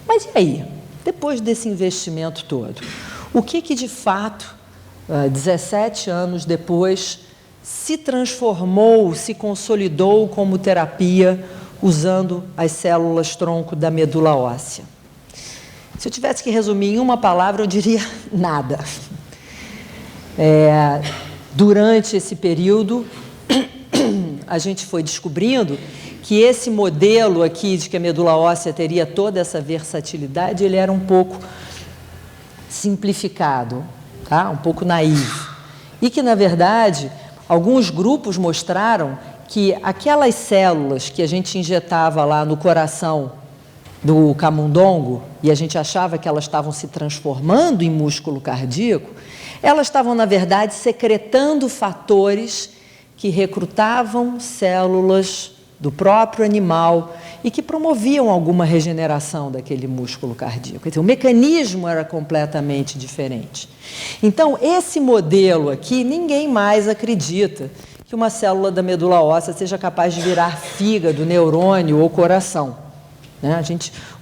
Mas e aí? Depois desse investimento todo, o que de fato, 17 anos depois, se transformou, se consolidou como terapia usando as células-tronco da medula óssea? Se eu tivesse que resumir em uma palavra, eu diria nada. Durante esse período, a gente foi descobrindo que esse modelo aqui de que a medula óssea teria toda essa versatilidade, ele era um pouco simplificado, tá? Um pouco naivo. E que, na verdade, alguns grupos mostraram que aquelas células que a gente injetava lá no coração do camundongo, e a gente achava que elas estavam se transformando em músculo cardíaco, elas estavam, na verdade, secretando fatores que recrutavam células do próprio animal e que promoviam alguma regeneração daquele músculo cardíaco. Quer dizer, o mecanismo era completamente diferente. Então, esse modelo aqui, ninguém mais acredita que uma célula da medula óssea seja capaz de virar fígado, neurônio ou coração. Né?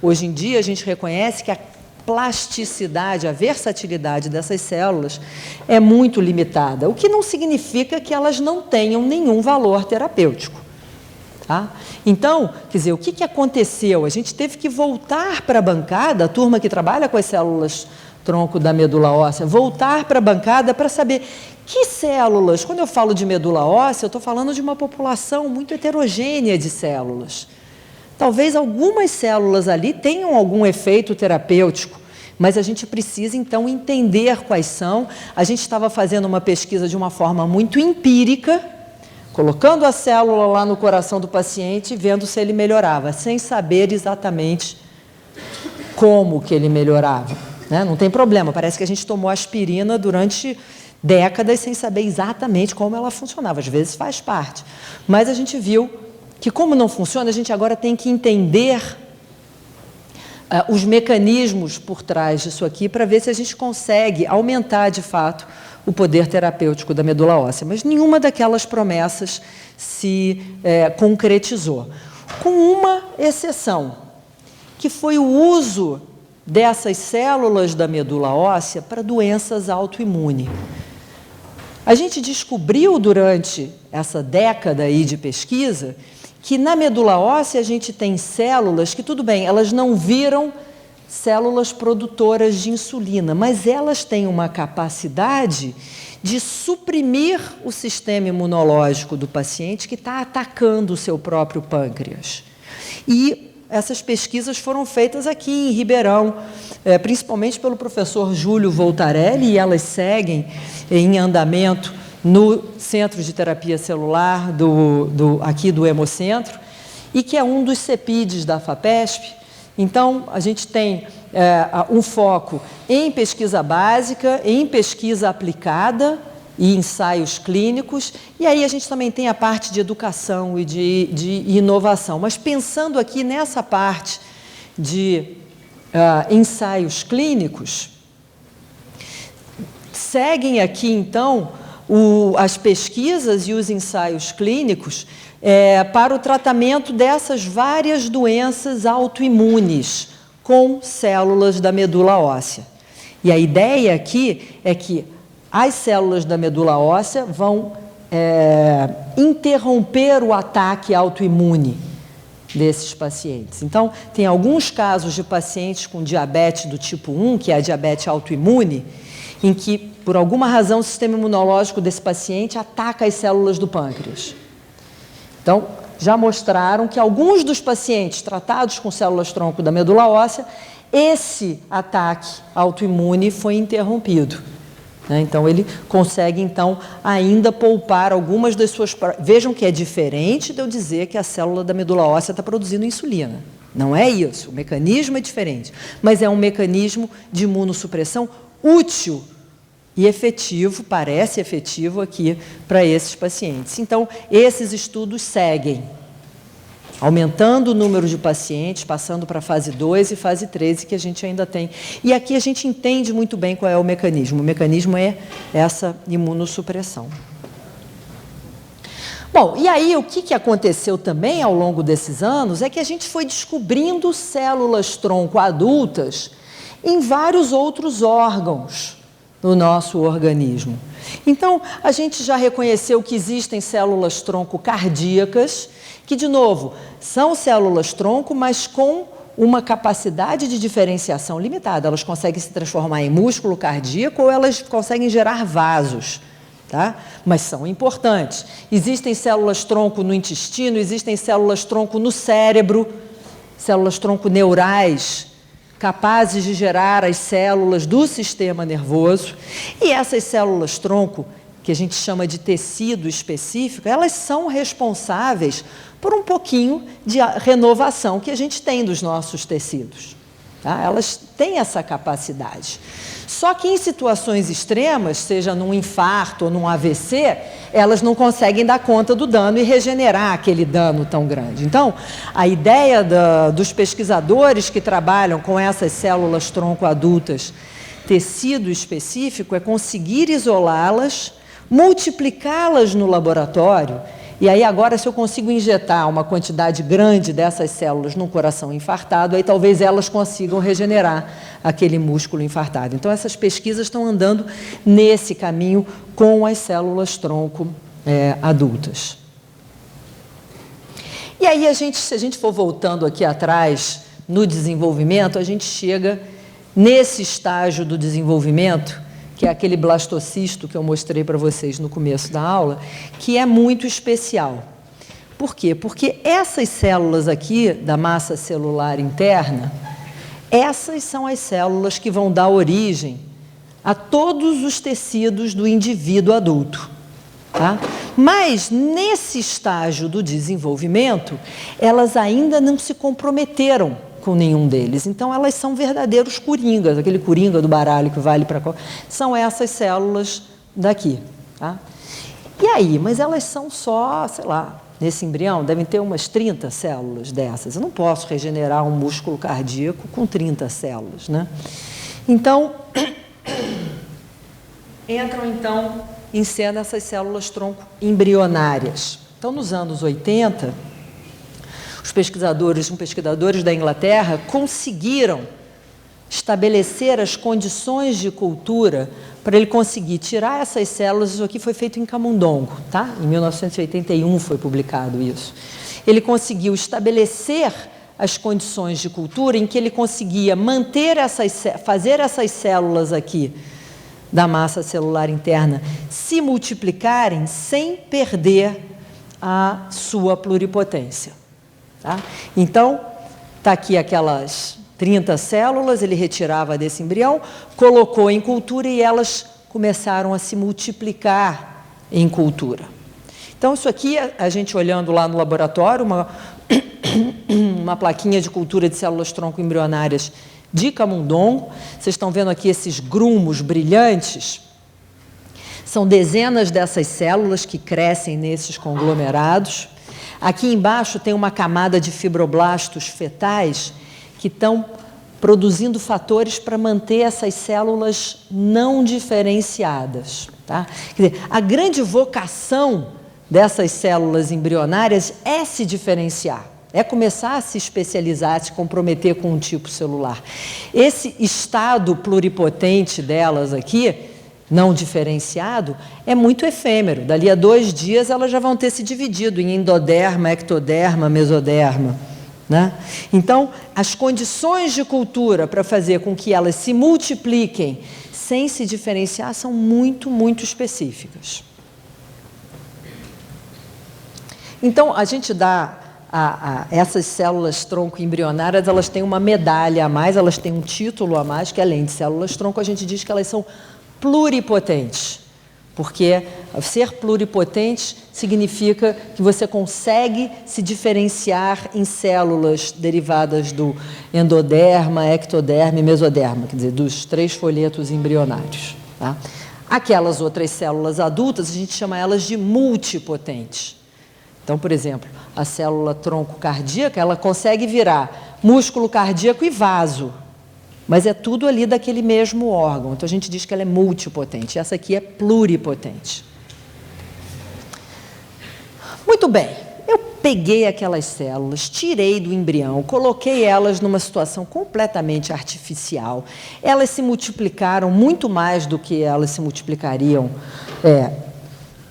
Hoje em dia, a gente reconhece que a plasticidade, a versatilidade dessas células é muito limitada, o que não significa que elas não tenham nenhum valor terapêutico. Tá? Então, quer dizer, o que aconteceu? A gente teve que voltar para a bancada, a turma que trabalha com as células tronco da medula óssea, voltar para a bancada para saber que células, quando eu falo de medula óssea, eu estou falando de uma população muito heterogênea de células. Talvez algumas células ali tenham algum efeito terapêutico, mas a gente precisa, então, entender quais são. A gente estava fazendo uma pesquisa de uma forma muito empírica, colocando a célula lá no coração do paciente e vendo se ele melhorava, sem saber exatamente como que ele melhorava. Né? Não tem problema, parece que a gente tomou aspirina durante décadas sem saber exatamente como ela funcionava. Às vezes faz parte, mas a gente viu que, como não funciona, a gente agora tem que entender os mecanismos por trás disso aqui para ver se a gente consegue aumentar, de fato, o poder terapêutico da medula óssea. Mas nenhuma daquelas promessas se concretizou, com uma exceção, que foi o uso dessas células da medula óssea para doenças autoimunes. A gente descobriu durante essa década aí de pesquisa que na medula óssea a gente tem células que, tudo bem, elas não viram células produtoras de insulina, mas elas têm uma capacidade de suprimir o sistema imunológico do paciente que está atacando o seu próprio pâncreas. E essas pesquisas foram feitas aqui em Ribeirão, principalmente pelo professor Júlio Voltarelli, e elas seguem em andamento no Centro de Terapia Celular aqui do Hemocentro, e que é um dos CEPIDs da FAPESP. Então, a gente tem um foco em pesquisa básica, em pesquisa aplicada e ensaios clínicos, e aí a gente também tem a parte de educação e de inovação. Mas pensando aqui nessa parte de ensaios clínicos, seguem aqui, então, as pesquisas e os ensaios clínicos para o tratamento dessas várias doenças autoimunes com células da medula óssea. E a ideia aqui é que as células da medula óssea vão interromper o ataque autoimune desses pacientes. Então, tem alguns casos de pacientes com diabetes do tipo 1, que é a diabetes autoimune, em que, por alguma razão, o sistema imunológico desse paciente ataca as células do pâncreas. Então, já mostraram que alguns dos pacientes tratados com células-tronco da medula óssea, esse ataque autoimune foi interrompido. Então, ele consegue, então, ainda poupar algumas das suas... Vejam que é diferente de eu dizer que a célula da medula óssea está produzindo insulina. Não é isso, o mecanismo é diferente, mas é um mecanismo de imunossupressão útil e efetivo, parece efetivo aqui para esses pacientes. Então, esses estudos seguem, aumentando o número de pacientes, passando para a fase 2 e fase 3, que a gente ainda tem. E aqui a gente entende muito bem qual é o mecanismo. O mecanismo é essa imunossupressão. Bom, e aí o que aconteceu também ao longo desses anos é que a gente foi descobrindo células-tronco adultas em vários outros órgãos no nosso organismo. Então, a gente já reconheceu que existem células-tronco cardíacas, que, de novo, são células-tronco, mas com uma capacidade de diferenciação limitada. Elas conseguem se transformar em músculo cardíaco ou elas conseguem gerar vasos. Tá? Mas são importantes. Existem células-tronco no intestino, existem células-tronco no cérebro, células-tronco neurais, capazes de gerar as células do sistema nervoso. E essas células-tronco, que a gente chama de tecido específico, elas são responsáveis por um pouquinho de renovação que a gente tem dos nossos tecidos. Tá? Elas têm essa capacidade. Só que em situações extremas, seja num infarto ou num AVC, elas não conseguem dar conta do dano e regenerar aquele dano tão grande. Então, a ideia dos pesquisadores que trabalham com essas células-tronco adultas, tecido específico, é conseguir isolá-las, multiplicá-las no laboratório. E aí agora, se eu consigo injetar uma quantidade grande dessas células num coração infartado, aí talvez elas consigam regenerar aquele músculo infartado. Então, essas pesquisas estão andando nesse caminho com as células-tronco adultas. E aí, se a gente for voltando aqui atrás no desenvolvimento, a gente chega nesse estágio do desenvolvimento, que é aquele blastocisto que eu mostrei para vocês no começo da aula, que é muito especial. Por quê? Porque essas células aqui da massa celular interna, essas são as células que vão dar origem a todos os tecidos do indivíduo adulto. Tá? Mas, nesse estágio do desenvolvimento, elas ainda não se comprometeram com nenhum deles. Então, elas são verdadeiros coringas, aquele coringa do baralho que vale para qual. São essas células daqui. Tá? E aí, mas elas são só, sei lá, nesse embrião devem ter umas 30 células dessas. Eu não posso regenerar um músculo cardíaco com 30 células, né? Então, entram em cena essas células-tronco embrionárias. Então, nos anos 80, os pesquisadores da Inglaterra conseguiram estabelecer as condições de cultura para ele conseguir tirar essas células. Isso aqui foi feito em Camundongo, tá? Em 1981 foi publicado isso. Ele conseguiu estabelecer as condições de cultura em que ele conseguia fazer essas células aqui da massa celular interna se multiplicarem sem perder a sua pluripotência. Tá? Então, está aqui aquelas 30 células, ele retirava desse embrião, colocou em cultura e elas começaram a se multiplicar em cultura. Então, isso aqui, a gente olhando lá no laboratório, uma plaquinha de cultura de células-tronco embrionárias de Camundongo. Vocês estão vendo aqui esses grumos brilhantes? São dezenas dessas células que crescem nesses conglomerados. Aqui embaixo tem uma camada de fibroblastos fetais que estão produzindo fatores para manter essas células não diferenciadas. Tá? Quer dizer, a grande vocação dessas células embrionárias é se diferenciar, é começar a se especializar, a se comprometer com um tipo celular. Esse estado pluripotente delas aqui, não diferenciado, é muito efêmero. Dali a 2 dias elas já vão ter se dividido em endoderma, ectoderma, mesoderma. Né? Então, as condições de cultura para fazer com que elas se multipliquem sem se diferenciar são muito, muito específicas. Então, a gente dá essas células-tronco embrionárias, elas têm uma medalha a mais, elas têm um título a mais, que além de células-tronco, a gente diz que elas são pluripotentes, porque ser pluripotente significa que você consegue se diferenciar em células derivadas do endoderma, ectoderma e mesoderma, quer dizer, dos 3 folhetos embrionários. Tá? Aquelas outras células adultas, a gente chama elas de multipotentes. Então, por exemplo, a célula tronco cardíaca, ela consegue virar músculo cardíaco e vaso, mas é tudo ali daquele mesmo órgão. Então, a gente diz que ela é multipotente. Essa aqui é pluripotente. Muito bem, eu peguei aquelas células, tirei do embrião, coloquei elas numa situação completamente artificial. Elas se multiplicaram muito mais do que elas se multiplicariam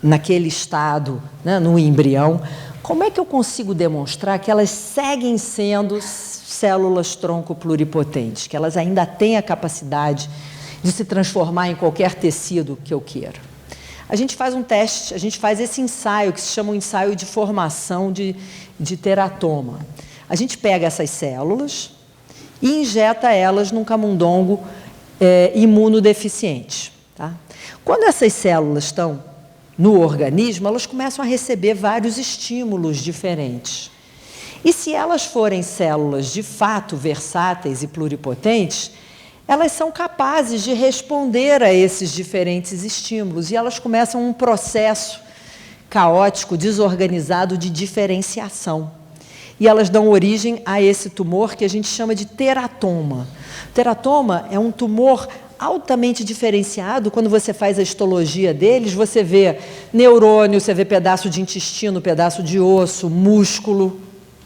naquele estado, né, no embrião. Como é que eu consigo demonstrar que elas seguem sendo células tronco pluripotentes, que elas ainda têm a capacidade de se transformar em qualquer tecido que eu queira? A gente faz um teste, a gente faz esse ensaio, que se chama um ensaio de formação de teratoma. A gente pega essas células e injeta elas num camundongo imunodeficiente. Tá? Quando essas células estão no organismo, elas começam a receber vários estímulos diferentes. E se elas forem células de fato versáteis e pluripotentes, elas são capazes de responder a esses diferentes estímulos e elas começam um processo caótico, desorganizado de diferenciação. E elas dão origem a esse tumor que a gente chama de teratoma. Teratoma é um tumor altamente diferenciado. Quando você faz a histologia deles, você vê neurônio, você vê pedaço de intestino, pedaço de osso, músculo.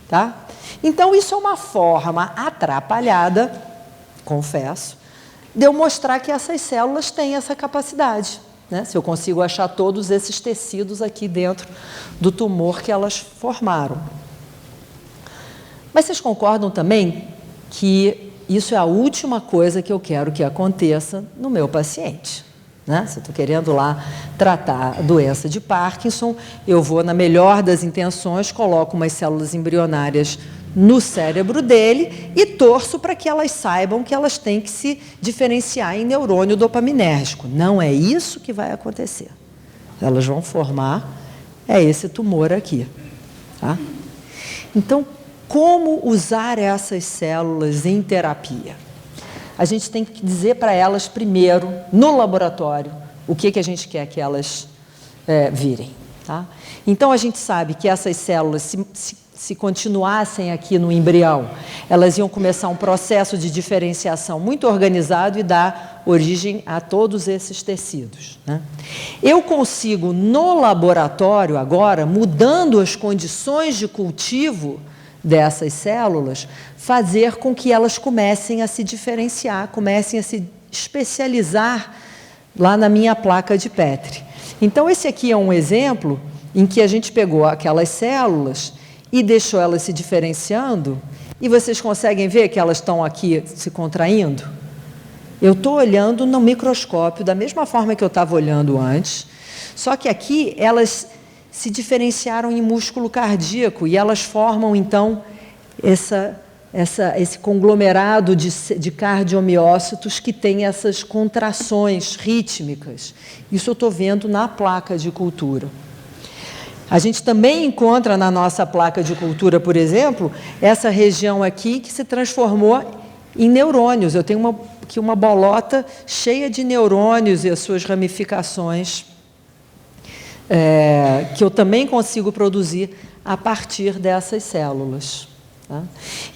Tá? Então, isso é uma forma atrapalhada, confesso, de eu mostrar que essas células têm essa capacidade, né? Se eu consigo achar todos esses tecidos aqui dentro do tumor que elas formaram. Mas vocês concordam também que isso é a última coisa que eu quero que aconteça no meu paciente, né? Se eu estou querendo lá tratar a doença de Parkinson, eu vou, na melhor das intenções, coloco umas células embrionárias no cérebro dele e torço para que elas saibam que elas têm que se diferenciar em neurônio dopaminérgico. Não é isso que vai acontecer. Elas vão formar esse tumor aqui. Tá? Então, como usar essas células em terapia? A gente tem que dizer para elas primeiro, no laboratório, o que a gente quer que elas virem. Tá? Então, a gente sabe que essas células, se continuassem aqui no embrião, elas iam começar um processo de diferenciação muito organizado e dar origem a todos esses tecidos. Né? Eu consigo, no laboratório agora, mudando as condições de cultivo dessas células, fazer com que elas comecem a se diferenciar, comecem a se especializar lá na minha placa de Petri. Então, esse aqui é um exemplo em que a gente pegou aquelas células e deixou elas se diferenciando, e vocês conseguem ver que elas estão aqui se contraindo? Eu estou olhando no microscópio, da mesma forma que eu estava olhando antes, só que aqui elas se diferenciaram em músculo cardíaco, e elas formam, então, esse conglomerado de cardiomiócitos que tem essas contrações rítmicas. Isso eu estou vendo na placa de cultura. A gente também encontra na nossa placa de cultura, por exemplo, essa região aqui que se transformou em neurônios. Eu tenho aqui uma bolota cheia de neurônios e as suas ramificações, que eu também consigo produzir a partir dessas células. Tá?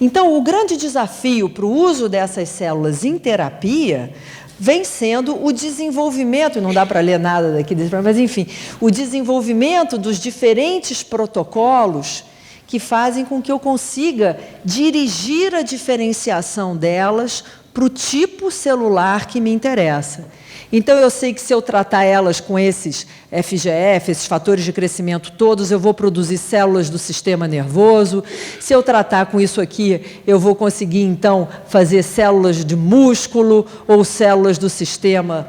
Então, o grande desafio para o uso dessas células em terapia vem sendo o desenvolvimento, não dá para ler nada daqui, mas enfim, o desenvolvimento dos diferentes protocolos que fazem com que eu consiga dirigir a diferenciação delas para o tipo celular que me interessa. Então, eu sei que se eu tratar elas com esses FGF, esses fatores de crescimento todos, eu vou produzir células do sistema nervoso. Se eu tratar com isso aqui, eu vou conseguir, então, fazer células de músculo ou células do sistema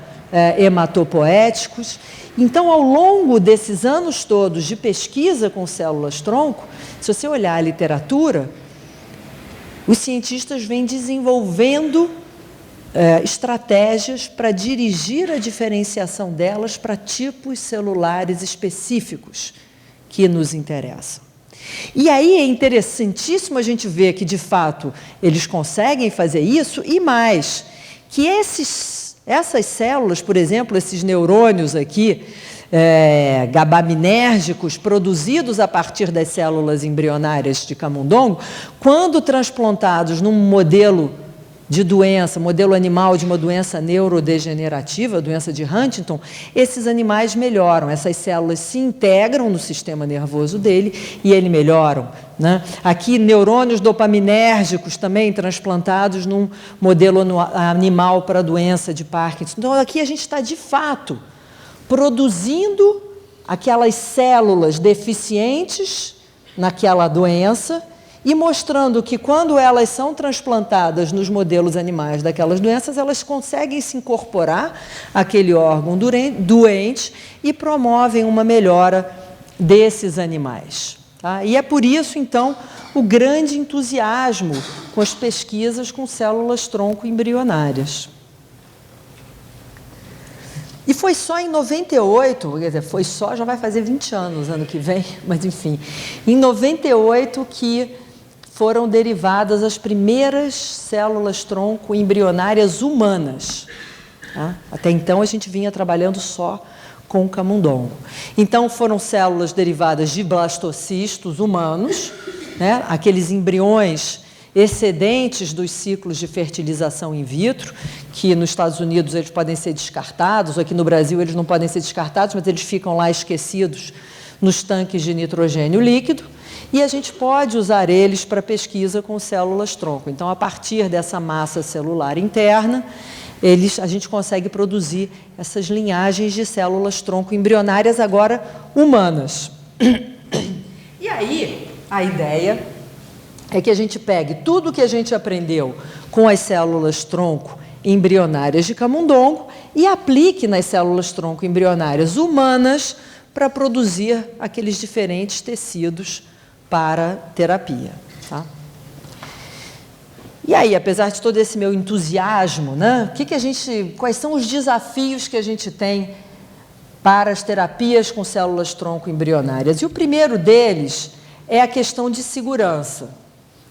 hematopoéticos. Então, ao longo desses anos todos de pesquisa com células-tronco, se você olhar a literatura, os cientistas vêm desenvolvendo estratégias para dirigir a diferenciação delas para tipos celulares específicos que nos interessam. E aí é interessantíssimo a gente ver que, de fato, eles conseguem fazer isso e mais, que essas células, por exemplo, esses neurônios aqui, gabaminérgicos, produzidos a partir das células embrionárias de camundongo, quando transplantados num modelo de doença, modelo animal de uma doença neurodegenerativa, doença de Huntington, esses animais melhoram, essas células se integram no sistema nervoso dele e ele melhoram, né? Aqui, neurônios dopaminérgicos também transplantados num modelo animal para a doença de Parkinson. Então, aqui a gente está, de fato, produzindo aquelas células deficientes naquela doença e mostrando que, quando elas são transplantadas nos modelos animais daquelas doenças, elas conseguem se incorporar àquele órgão doente e promovem uma melhora desses animais. Tá? E é por isso, então, o grande entusiasmo com as pesquisas com células-tronco embrionárias. E foi só em 98, quer dizer, foi só, já vai fazer 20 anos ano que vem, mas enfim, em 98 que foram derivadas as primeiras células-tronco embrionárias humanas. Tá? Até então a gente vinha trabalhando só com o camundongo. Então foram células derivadas de blastocistos humanos, né? Aqueles embriões excedentes dos ciclos de fertilização in vitro, que nos Estados Unidos eles podem ser descartados, aqui no Brasil eles não podem ser descartados, mas eles ficam lá esquecidos nos tanques de nitrogênio líquido, e a gente pode usar eles para pesquisa com células-tronco. Então, a partir dessa massa celular interna, a gente consegue produzir essas linhagens de células-tronco embrionárias, agora humanas. E aí, a ideia é que a gente pegue tudo que a gente aprendeu com as células-tronco embrionárias de camundongo e aplique nas células-tronco embrionárias humanas para produzir aqueles diferentes tecidos para terapia. Tá? E aí, apesar de todo esse meu entusiasmo, né, quais são os desafios que a gente tem para as terapias com células-tronco embrionárias? E o primeiro deles é a questão de segurança.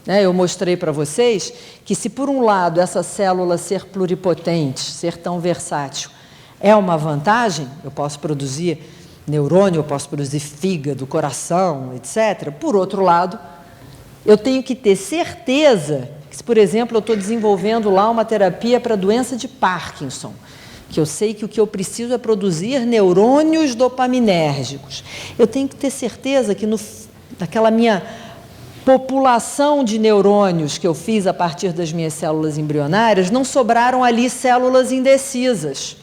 Eu mostrei para vocês que, se por um lado essa célula ser pluripotente, ser tão versátil, é uma vantagem, eu posso produzir neurônio, eu posso produzir fígado, coração, etc. Por outro lado, eu tenho que ter certeza que, se, por exemplo, eu estou desenvolvendo lá uma terapia para a doença de Parkinson, que eu sei que o que eu preciso é produzir neurônios dopaminérgicos. Eu tenho que ter certeza que naquela minha população de neurônios que eu fiz a partir das minhas células embrionárias, não sobraram ali células indecisas,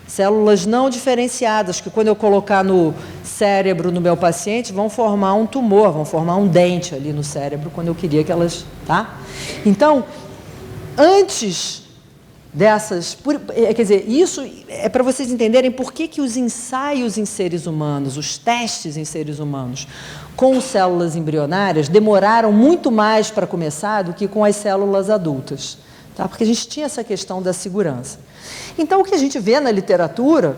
células não diferenciadas, que quando eu colocar no cérebro no meu paciente, vão formar um tumor, vão formar um dente ali no cérebro, quando eu queria que elas... Tá? Então, antes dessas... Quer dizer, isso é para vocês entenderem por que os ensaios em seres humanos, os testes em seres humanos com células embrionárias demoraram muito mais para começar do que com as células adultas. Tá? Porque a gente tinha essa questão da segurança. Então, o que a gente vê na literatura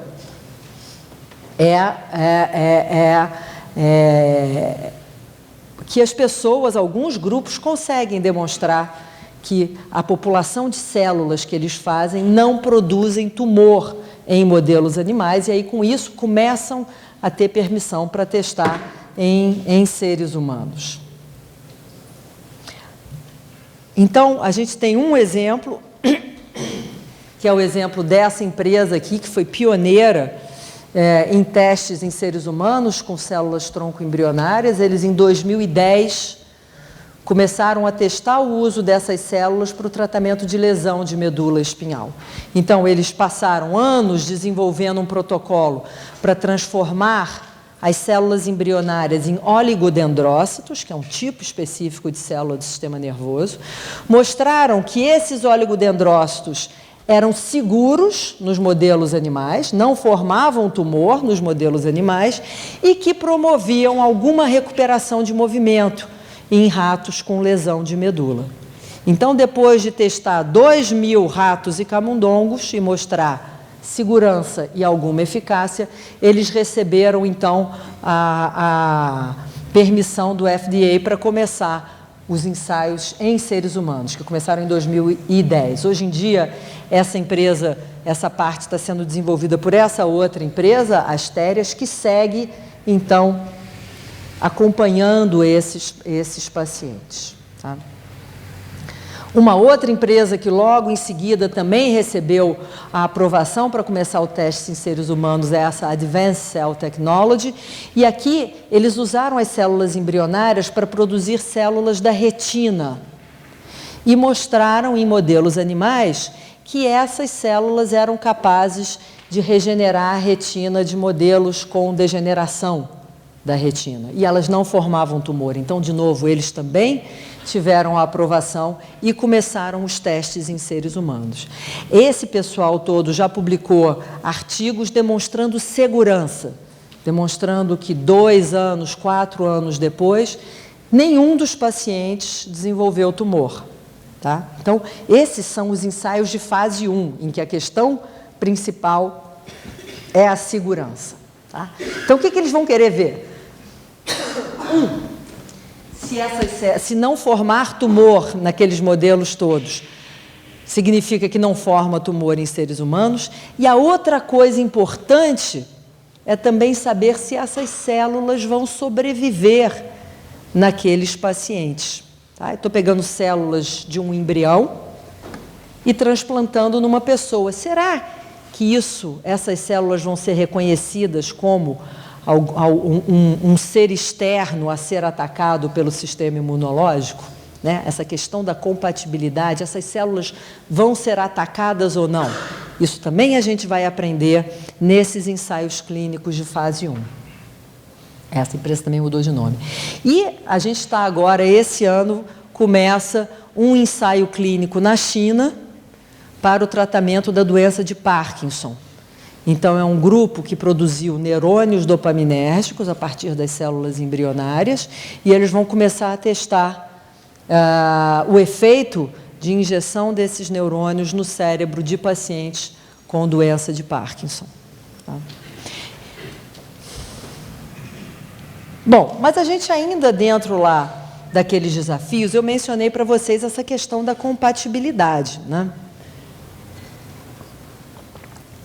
que as pessoas, alguns grupos, conseguem demonstrar que a população de células que eles fazem não produzem tumor em modelos animais, e aí, com isso, começam a ter permissão para testar em seres humanos. Então, a gente tem um exemplo, que é o exemplo dessa empresa aqui, que foi pioneira em testes em seres humanos com células-tronco embrionárias. Eles, em 2010, começaram a testar o uso dessas células para o tratamento de lesão de medula espinhal. Então, eles passaram anos desenvolvendo um protocolo para transformar as células embrionárias em oligodendrócitos, que é um tipo específico de célula do sistema nervoso. Mostraram que esses oligodendrócitos eram seguros nos modelos animais, não formavam tumor nos modelos animais e que promoviam alguma recuperação de movimento em ratos com lesão de medula. Então, depois de testar 2.000 ratos e camundongos e mostrar segurança e alguma eficácia, eles receberam, então, a permissão do FDA para começar os ensaios em seres humanos, que começaram em 2010. Hoje em dia, essa empresa, essa parte está sendo desenvolvida por essa outra empresa, a Asterias, que segue, então, acompanhando esses pacientes. Tá? Uma outra empresa que logo em seguida também recebeu a aprovação para começar o teste em seres humanos é essa Advanced Cell Technology. E aqui eles usaram as células embrionárias para produzir células da retina. E mostraram em modelos animais que essas células eram capazes de regenerar a retina de modelos com degeneração da retina. E elas não formavam tumor. Então, de novo, eles também tiveram a aprovação e começaram os testes em seres humanos. Esse pessoal todo já publicou artigos demonstrando segurança, demonstrando que 2 anos, 4 anos depois, nenhum dos pacientes desenvolveu tumor. Tá? Então, esses são os ensaios de fase 1, em que a questão principal é a segurança. Tá? Então, o que eles vão querer ver? Se não formar tumor naqueles modelos todos, significa que não forma tumor em seres humanos. E a outra coisa importante é também saber se essas células vão sobreviver naqueles pacientes. Tá? Estou pegando células de um embrião e transplantando numa pessoa. Será que essas células vão ser reconhecidas como um ser externo a ser atacado pelo sistema imunológico? Né? Essa questão da compatibilidade, essas células vão ser atacadas ou não? Isso também a gente vai aprender nesses ensaios clínicos de fase 1. Essa empresa também mudou de nome. E a gente está agora, esse ano, começa um ensaio clínico na China para o tratamento da doença de Parkinson. Então, é um grupo que produziu neurônios dopaminérgicos a partir das células embrionárias e eles vão começar a testar o efeito de injeção desses neurônios no cérebro de pacientes com doença de Parkinson. Tá? Bom, mas a gente ainda dentro lá daqueles desafios, eu mencionei para vocês essa questão da compatibilidade, né?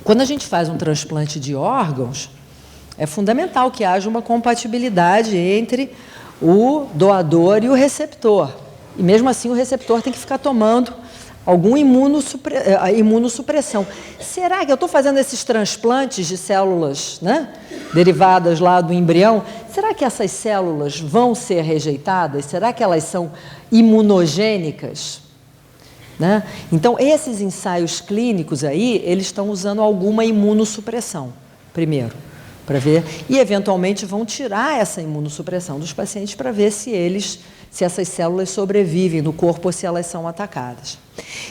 Quando a gente faz um transplante de órgãos, é fundamental que haja uma compatibilidade entre o doador e o receptor. E mesmo assim o receptor tem que ficar tomando alguma imunossupressão. Será que eu estou fazendo esses transplantes de células, né, derivadas lá do embrião? Será que essas células vão ser rejeitadas? Será que elas são imunogênicas? Né? Então, esses ensaios clínicos aí, eles estão usando alguma imunossupressão, primeiro, para ver, e eventualmente vão tirar essa imunossupressão dos pacientes para ver se essas células sobrevivem no corpo ou se elas são atacadas.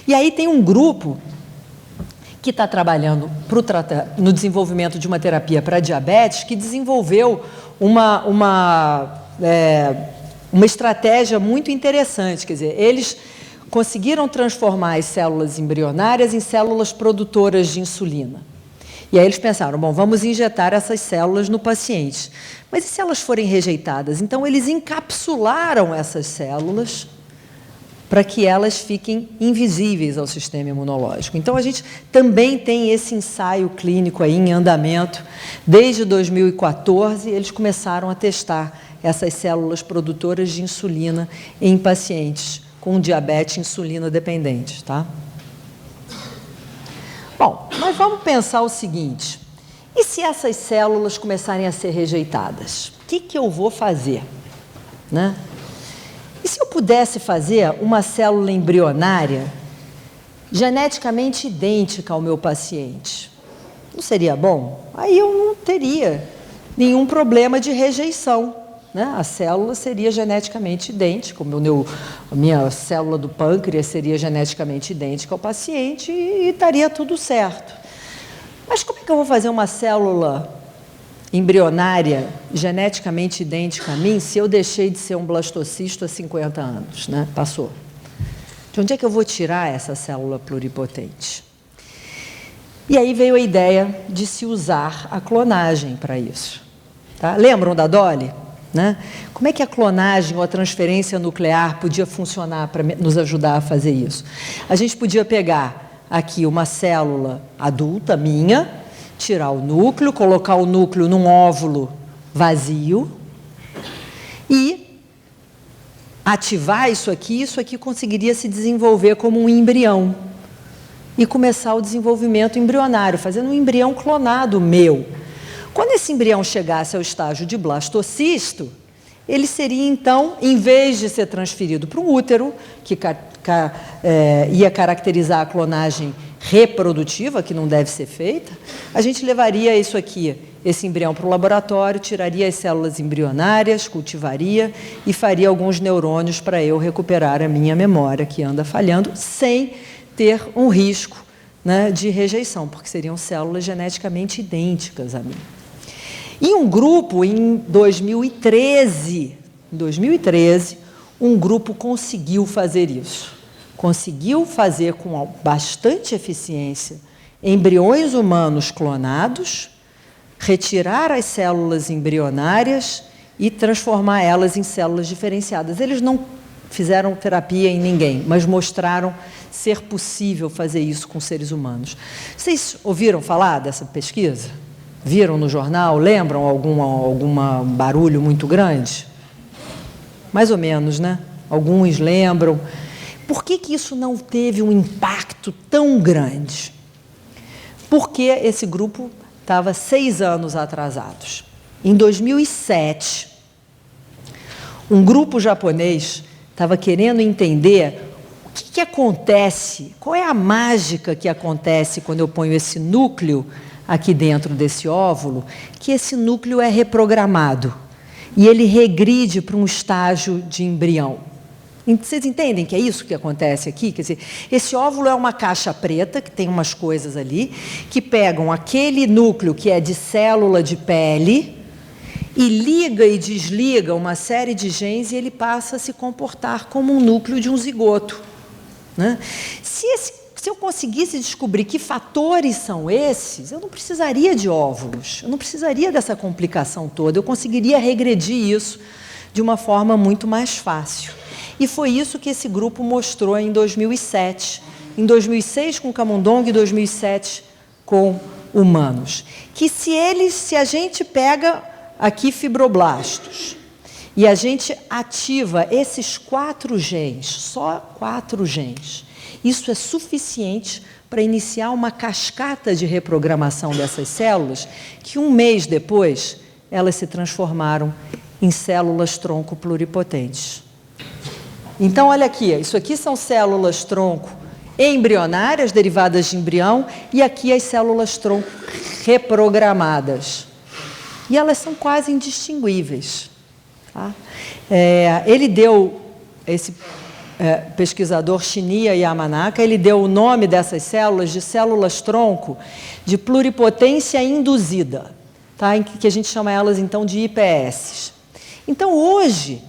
E aí tem um grupo que está trabalhando no desenvolvimento de uma terapia para diabetes, que desenvolveu uma estratégia muito interessante, quer dizer, eles conseguiram transformar as células embrionárias em células produtoras de insulina. E aí eles pensaram, bom, vamos injetar essas células no paciente. Mas e se elas forem rejeitadas? Então, eles encapsularam essas células para que elas fiquem invisíveis ao sistema imunológico. Então, a gente também tem esse ensaio clínico aí em andamento. Desde 2014, eles começaram a testar essas células produtoras de insulina em pacientes com diabetes insulina dependente, tá? Bom, mas vamos pensar o seguinte, e se essas células começarem a ser rejeitadas? O que eu vou fazer? Né? E se eu pudesse fazer uma célula embrionária geneticamente idêntica ao meu paciente? Não seria bom? Aí eu não teria nenhum problema de rejeição. Né? A célula seria geneticamente idêntica, a minha célula do pâncreas seria geneticamente idêntica ao paciente e estaria tudo certo. Mas como é que eu vou fazer uma célula embrionária geneticamente idêntica a mim se eu deixei de ser um blastocisto há 50 anos? Né? Passou. De onde é que eu vou tirar essa célula pluripotente? E aí veio a ideia de se usar a clonagem para isso. Tá? Lembram da Dolly? Né? Como é que a clonagem ou a transferência nuclear podia funcionar para nos ajudar a fazer isso? A gente podia pegar aqui uma célula adulta minha, tirar o núcleo, colocar o núcleo num óvulo vazio e ativar isso aqui conseguiria se desenvolver como um embrião e começar o desenvolvimento embrionário, fazendo um embrião clonado meu. Quando esse embrião chegasse ao estágio de blastocisto, ele seria, então, em vez de ser transferido para um útero, que ia caracterizar a clonagem reprodutiva, que não deve ser feita, a gente levaria isso aqui, esse embrião, para o laboratório, tiraria as células embrionárias, cultivaria e faria alguns neurônios para eu recuperar a minha memória, que anda falhando, sem ter um risco, né, de rejeição, porque seriam células geneticamente idênticas a mim. E um grupo, em 2013, um grupo conseguiu fazer isso. Conseguiu fazer com bastante eficiência embriões humanos clonados, retirar as células embrionárias e transformar elas em células diferenciadas. Eles não fizeram terapia em ninguém, mas mostraram ser possível fazer isso com seres humanos. Vocês ouviram falar dessa pesquisa? Viram no jornal? Lembram algum barulho muito grande? Mais ou menos, né? Alguns lembram. Por que isso não teve um impacto tão grande? Porque esse grupo estava 6 anos atrasados. Em 2007, um grupo japonês estava querendo entender o que acontece, qual é a mágica que acontece quando eu ponho esse núcleo aqui dentro desse óvulo, que esse núcleo é reprogramado e ele regride para um estágio de embrião. Vocês entendem que é isso que acontece aqui? Quer dizer, esse óvulo é uma caixa preta, que tem umas coisas ali, que pegam aquele núcleo que é de célula de pele e liga e desliga uma série de genes e ele passa a se comportar como um núcleo de um zigoto, né? Se eu conseguisse descobrir que fatores são esses, eu não precisaria de óvulos, eu não precisaria dessa complicação toda, eu conseguiria regredir isso de uma forma muito mais fácil. E foi isso que esse grupo mostrou em 2007, em 2006 com camundongo e 2007 com humanos. Que se a gente pega aqui fibroblastos e a gente ativa esses 4 genes, só 4 genes, isso é suficiente para iniciar uma cascata de reprogramação dessas células que 1 mês depois elas se transformaram em células-tronco pluripotentes. Então, olha aqui, isso aqui são células-tronco embrionárias, derivadas de embrião, e aqui as células-tronco reprogramadas. E elas são quase indistinguíveis. Tá? Esse pesquisador Shinya Yamanaka, ele deu o nome dessas células de células-tronco de pluripotência induzida, tá? Que a gente chama elas, então, de IPS. Então, hoje,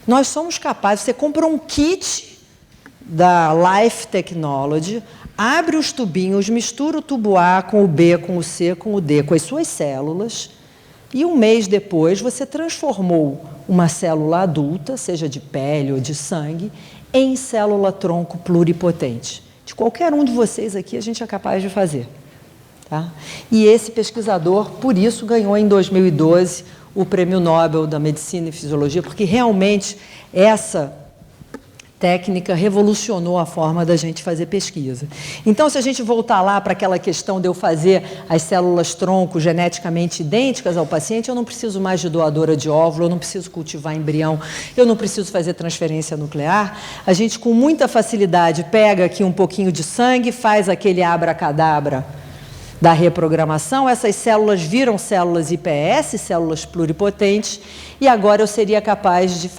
nós somos capazes, você compra um kit da Life Technology, abre os tubinhos, mistura o tubo A com o B, com o C, com o D, com as suas células, e 1 mês depois você transformou uma célula adulta, seja de pele ou de sangue, em célula-tronco pluripotente. De qualquer um de vocês aqui, a gente é capaz de fazer. Tá? E esse pesquisador, por isso, ganhou em 2012 o Prêmio Nobel da Medicina e Fisiologia, porque realmente essa técnica revolucionou a forma da gente fazer pesquisa. Então, se a gente voltar lá para aquela questão de eu fazer as células-tronco geneticamente idênticas ao paciente, eu não preciso mais de doadora de óvulo, eu não preciso cultivar embrião, eu não preciso fazer transferência nuclear. A gente, com muita facilidade, pega aqui um pouquinho de sangue, faz aquele abracadabra da reprogramação, essas células viram células IPS, células pluripotentes, e agora eu seria capaz de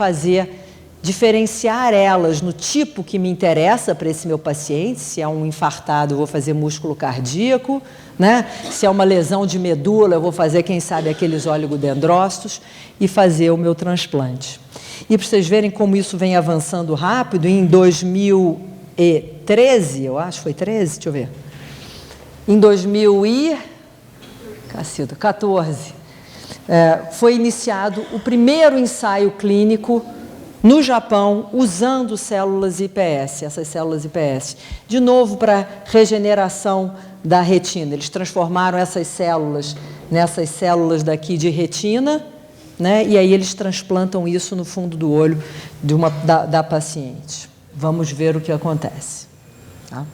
diferenciar elas no tipo que me interessa para esse meu paciente. Se é um infartado, eu vou fazer músculo cardíaco, né? Se é uma lesão de medula, eu vou fazer, quem sabe, aqueles oligodendrócitos e fazer o meu transplante. E para vocês verem como isso vem avançando rápido, em 2013, eu acho, foi 13? Deixa eu ver. Em 2014, foi iniciado o primeiro ensaio clínico no Japão, usando células IPS, essas células IPS, de novo para regeneração da retina. Eles transformaram essas células nessas células daqui de retina, né? E aí eles transplantam isso no fundo do olho da paciente. Vamos ver o que acontece. Tá?